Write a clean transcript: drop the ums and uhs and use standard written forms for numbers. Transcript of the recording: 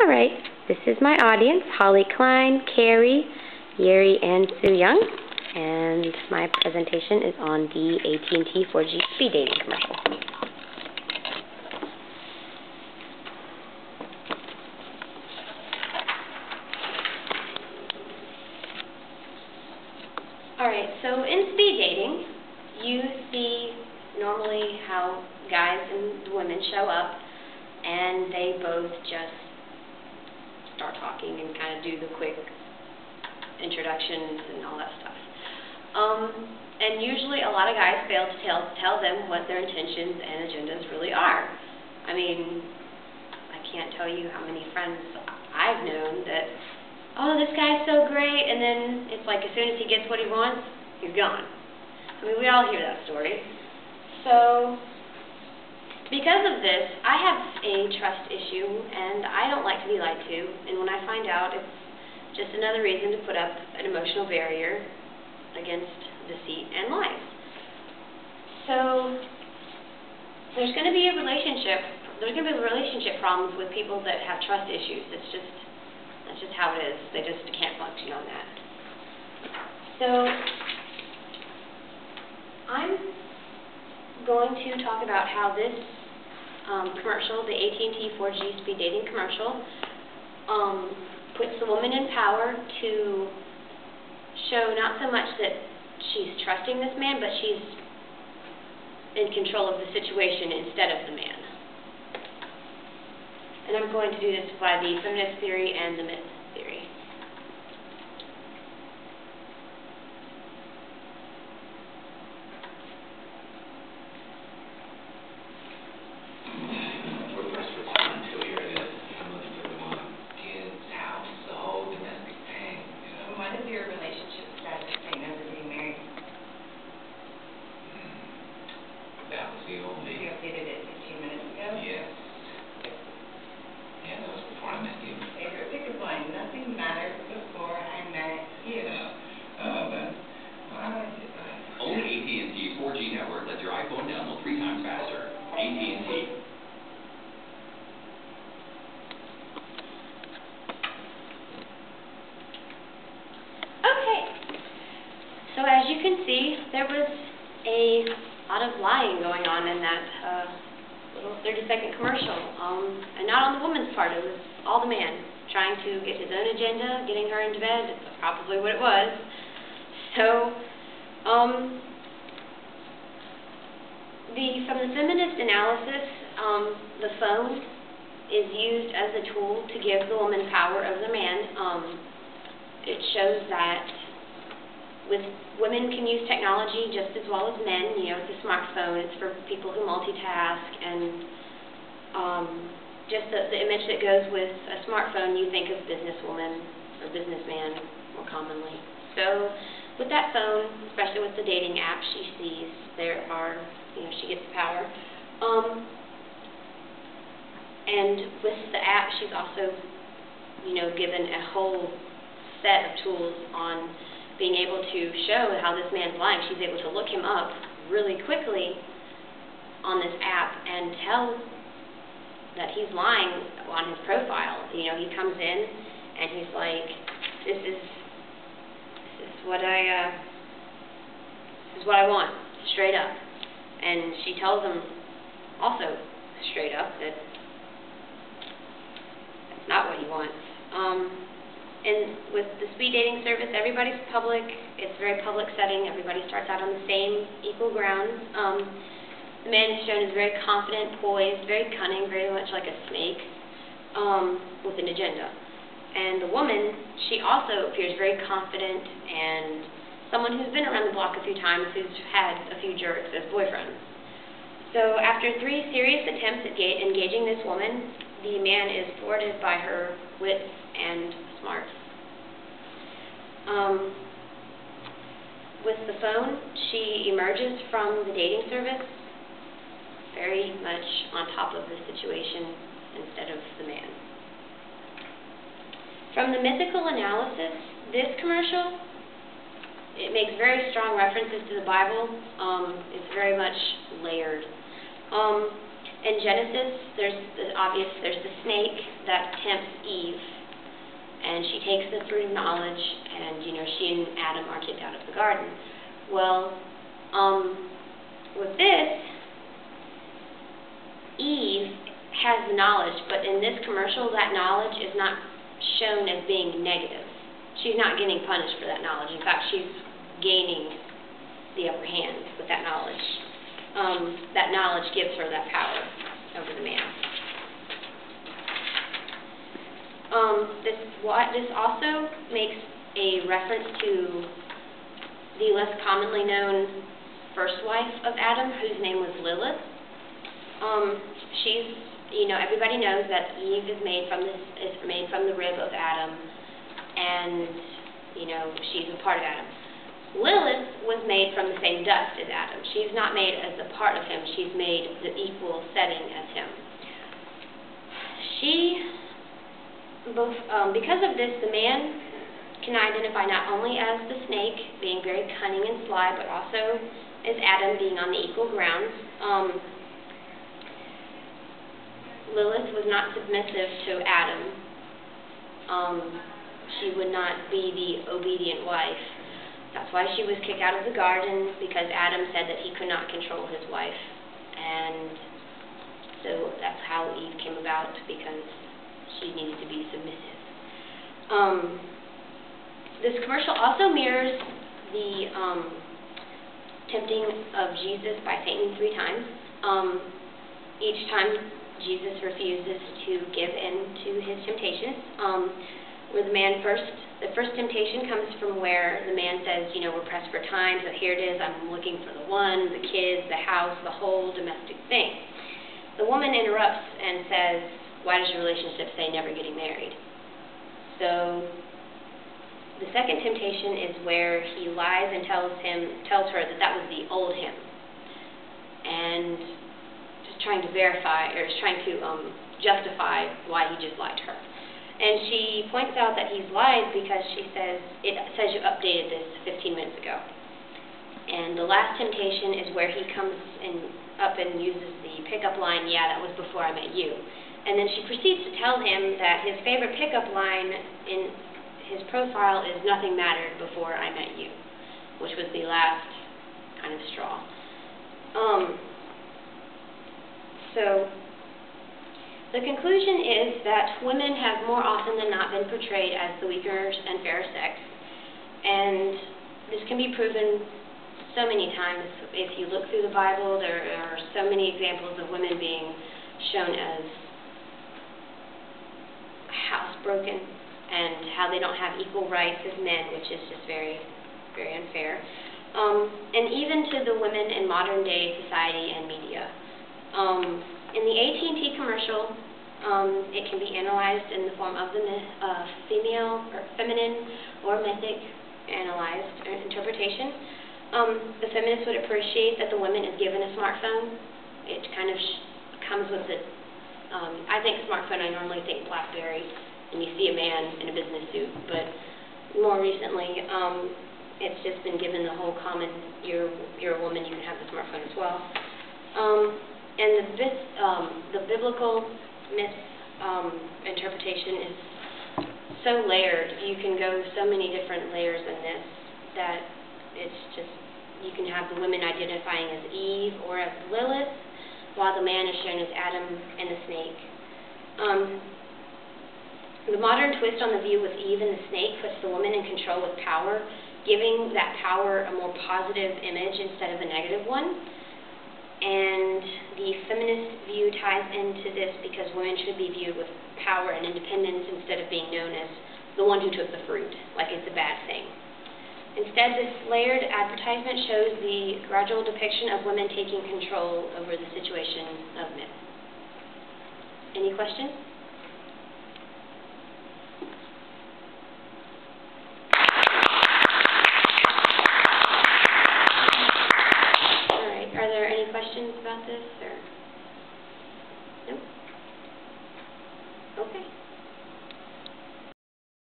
All right, this is my audience, Holly Klein, Carrie, Yeri, and Sue Young, and my presentation is on the AT&T 4G speed dating commercial. All right, so in speed dating, you see normally how guys and women show up, and they both just start talking and kind of do the quick introductions and all that stuff. And usually a lot of guys fail to tell them what their intentions and agendas really are. I mean, I can't tell you how many friends I've known that, oh, this guy's so great, and then it's like as soon as he gets what he wants, he's gone. I mean, we all hear that story. So, because of this, I have a trust issue, and I don't like to be lied to, and when I find out, it's just another reason to put up an emotional barrier against deceit and lies. So, there's going to be relationship problems with people that have trust issues. That's just how it is. They just can't function on that. So, I'm going to talk about how this commercial, the AT&T 4G speed dating commercial, puts the woman in power to show not so much that she's trusting this man, but she's in control of the situation instead of the man. And I'm going to do this by the feminist theory and the myth theory. Your relationship status right now for being married? That was the only... You updated it 15 minutes ago? Yes. Yeah, that was before I met you. Favorite pickup line: nothing mattered before I met you. Own AT&T 4G network lets your iPhone download 3 times faster. AT&T. So as you can see, there was a lot of lying going on in that little 30-second commercial. And not on the woman's part, it was all the man trying to get his own agenda, getting her into bed. That's probably what it was. So, from the feminist analysis, the phone is used as a tool to give the woman power over the man. It shows that women can use technology just as well as men. You know, it's a smartphone. It's for people who multitask, and just the image that goes with a smartphone, you think of businesswoman or businessman more commonly. So, with that phone, especially with the dating app she sees, she gets power. And with the app, she's also, given a whole set of tools on being able to show how this man's lying. She's able to look him up really quickly on this app and tell that he's lying on his profile. He comes in and he's like, this is what I want, straight up. And she tells him also straight up that that's not what he wants. And with the speed dating service, everybody's public. It's a very public setting. Everybody starts out on the same equal ground. The man is shown as very confident, poised, very cunning, very much like a snake, with an agenda. And the woman, she also appears very confident and someone who's been around the block a few times, who's had a few jerks as boyfriends. So after 3 serious attempts at engaging this woman, the man is thwarted by her wits and smarts. With the phone, she emerges from the dating service very much on top of the situation instead of the man. From the mythical analysis, this commercial, it makes very strong references to the Bible. It's very much layered. In Genesis, there's the snake that tempts Eve. and she takes the fruit of knowledge, and, she and Adam are kicked out of the garden. Well, with this, Eve has the knowledge, but in this commercial, that knowledge is not shown as being negative. She's not getting punished for that knowledge. In fact, she's gaining the upper hand with that knowledge. That knowledge gives her that power over the man. This also makes a reference to the less commonly known first wife of Adam, whose name was Lilith. She's, everybody knows that Eve is made from the rib of Adam, and she's a part of Adam. Lilith was made from the same dust as Adam. She's not made as a part of him. She's made the equal setting as him. Because of this, the man can identify not only as the snake, being very cunning and sly, but also as Adam, being on the equal ground. Lilith was not submissive to Adam. She would not be the obedient wife. That's why she was kicked out of the garden, because Adam said that he could not control his wife. And so that's how Eve came about, because she needed to be submissive. This commercial also mirrors the tempting of Jesus by Satan 3 times. Each time Jesus refuses to give in to his temptations. Where the first temptation comes from where the man says, we're pressed for time, so here it is, I'm looking for the one, the kids, the house, the whole domestic thing. The woman interrupts and says, why does your relationship say never getting married? So the second temptation is where he lies and tells her that was the old him, and just trying to verify, or is trying to justify why he just lied to her. And she points out that he's lied because it says you updated this 15 minutes ago. And the last temptation is where he comes up and uses the pickup line, yeah, that was before I met you. And then she proceeds to tell him that his favorite pickup line in his profile is nothing mattered before I met you, which was the last kind of straw. So the conclusion is that women have more often than not been portrayed as the weaker and fairer sex, and this can be proven so many times. If you look through the Bible, there are so many examples of women being shown as housebroken and how they don't have equal rights as men, which is just very, very unfair. And even to the women in modern day society and media. In the AT&T commercial, it can be analyzed in the form of the female or feminine or mythic analyzed interpretation. The feminist would appreciate that the woman is given a smartphone. It kind of comes with the, I think smartphone, I normally think BlackBerry, and you see a man in a business suit, but more recently, it's just been given the whole common, you're a woman, you can have the smartphone as well. And the biblical myth interpretation is so layered. You can go so many different layers in this that it's just, you can have the women identifying as Eve or as Lilith, while the man is shown as Adam and the snake. The modern twist on the view with Eve and the snake puts the woman in control with power, giving that power a more positive image instead of a negative one. And the feminist view ties into this because women should be viewed with power and independence instead of being known as the one who took the fruit, like it's a bad thing. Instead, this layered advertisement shows the gradual depiction of women taking control over the situation of men. Any questions?